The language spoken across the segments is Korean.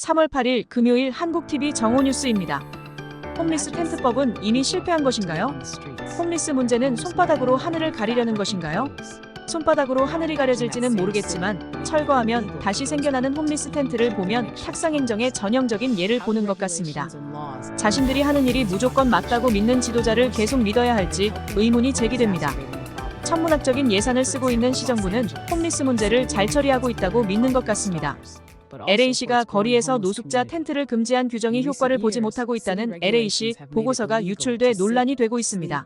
3월 8일 금요일 한국TV 정오뉴스입니다. 홈리스 텐트법은 이미 실패한 것인가요? 홈리스 문제는 손바닥으로 하늘을 가리려는 것인가요? 손바닥으로 하늘이 가려질지는 모르겠지만 철거하면 다시 생겨나는 홈리스 텐트를 보면 탁상행정의 전형적인 예를 보는 것 같습니다. 자신들이 하는 일이 무조건 맞다고 믿는 지도자를 계속 믿어야 할지 의문이 제기됩니다. 천문학적인 예산을 쓰고 있는 시정부는 홈리스 문제를 잘 처리하고 있다고 믿는 것 같습니다. LA시가 거리에서 노숙자 텐트를 금지한 규정이 효과를 보지 못하고 있다는 LA시 보고서가 유출돼 논란이 되고 있습니다.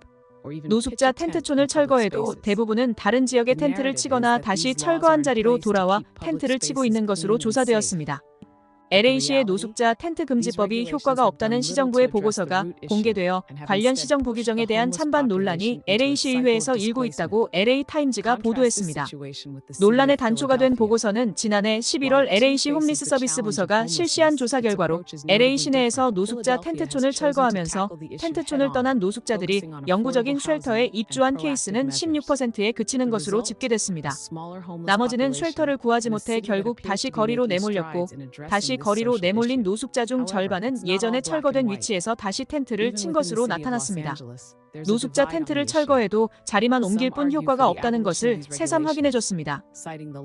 노숙자 텐트촌을 철거해도 대부분은 다른 지역에 텐트를 치거나 다시 철거한 자리로 돌아와 텐트를 치고 있는 것으로 조사되었습니다. LA시의 노숙자 텐트 금지법이 효과가 없다는 시정부의 보고서가 공개되어 관련 시정부 규정에 대한 찬반 논란이 LA시의회에서 일고 있다고 LA타임즈가 보도했습니다. 논란의 단초가 된 보고서는 지난해 11월 LA시 홈리스 서비스 부서가 실시한 조사 결과로 LA 시내에서 노숙자 텐트촌을 철거하면서 텐트촌을 떠난 노숙자들이 영구적인 쉘터에 입주한 케이스는 16%에 그치는 것으로 집계됐습니다. 나머지는 쉘터를 구하지 못해 결국 다시 거리로 내몰렸고, 다시 거리로 내몰린 노숙자 중 절반은 예전에 철거된 위치에서 다시 텐트를 친 것으로 나타났습니다. 노숙자 텐트를 철거해도 자리만 옮길 뿐 효과가 없다는 것을 새삼 확인해줬습니다.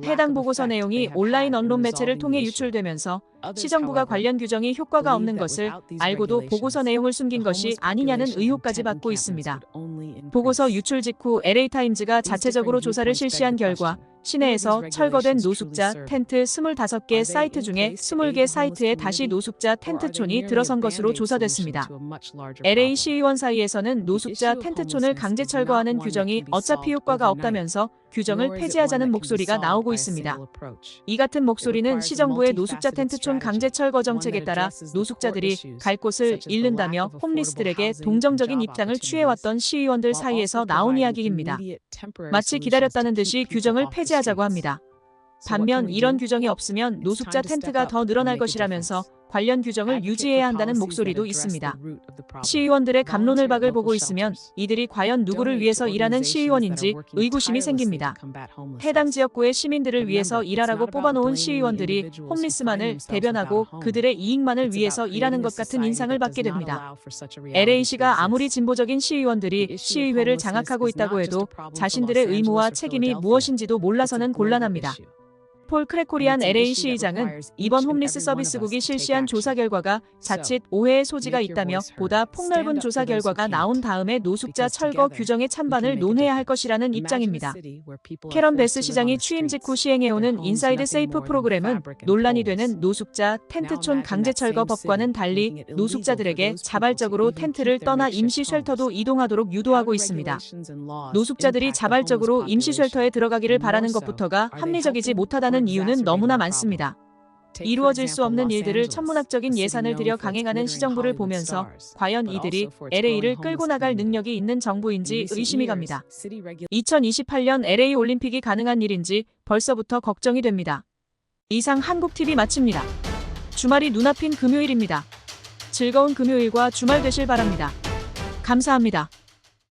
해당 보고서 내용이 온라인 언론 매체를 통해 유출되면서 시정부가 관련 규정이 효과가 없는 것을 알고도 보고서 내용을 숨긴 것이 아니냐는 의혹까지 받고 있습니다. 보고서 유출 직후 LA타임즈가 자체적으로 조사를 실시한 결과 시내에서 철거된 노숙자 텐트 25개 사이트 중에 20개 사이트에 다시 노숙자 텐트촌이 들어선 것으로 조사됐습니다. LA 시의원 사이에서는 노숙자 텐트촌을 강제 철거하는 규정이 어차피 효과가 없다면서 규정을 폐지하자는 목소리가 나오고 있습니다. 이 같은 목소리는 시정부의 노숙자 텐트촌 강제 철거 정책에 따라 노숙자들이 갈 곳을 잃는다며 홈리스들에게 동정적인 입장을 취해왔던 시의원들 사이에서 나온 이야기입니다. 마치 기다렸다는 듯이 규정을 폐지하자고 합니다. 반면 이런 규정이 없으면 노숙자 텐트가 더 늘어날 것이라면서 관련 규정을 유지해야 한다는 목소리도 있습니다. 시의원들의 갑론을박을 보고 있으면 이들이 과연 누구를 위해서 일하는 시의원인지 의구심이 생깁니다. 해당 지역구의 시민들을 위해서 일하라고 뽑아놓은 시의원들이 홈리스만을 대변하고 그들의 이익만을 위해서 일하는 것 같은 인상을 받게 됩니다. LA시가 아무리 진보적인 시의원들이 시의회를 장악하고 있다고 해도 자신들의 의무와 책임이 무엇인지도 몰라서는 곤란합니다. 폴 크레코리안 LA 시의장은 이번 홈리스 서비스국이 실시한 조사 결과가 자칫 오해의 소지가 있다며 보다 폭넓은 조사 결과가 나온 다음에 노숙자 철거 규정의 찬반을 논해야 할 것이라는 입장입니다. 캐런 베스 시장이 취임 직후 시행해오는 인사이드 세이프 프로그램은 논란이 되는 노숙자 텐트촌 강제 철거 법과는 달리 노숙자들에게 자발적으로 텐트를 떠나 임시 쉘터도 이동하도록 유도하고 있습니다. 노숙자들이 자발적으로 임시 쉘터에 들어가기를 바라는 것부터가 합리적이지 못하다는 이유는 너무나 많습니다. 이루어질 수 없는 일들을 천문학적인 예산을 들여 강행하는 시정부를 보면서 과연 이들이 LA를 끌고 나갈 능력이 있는 정부인지 의심이 갑니다. 2028년 LA 올림픽이 가능한 일인지 벌써부터 걱정이 됩니다. 이상 한국TV 마칩니다. 주말이 눈앞인 금요일입니다. 즐거운 금요일과 주말 되실 바랍니다. 감사합니다.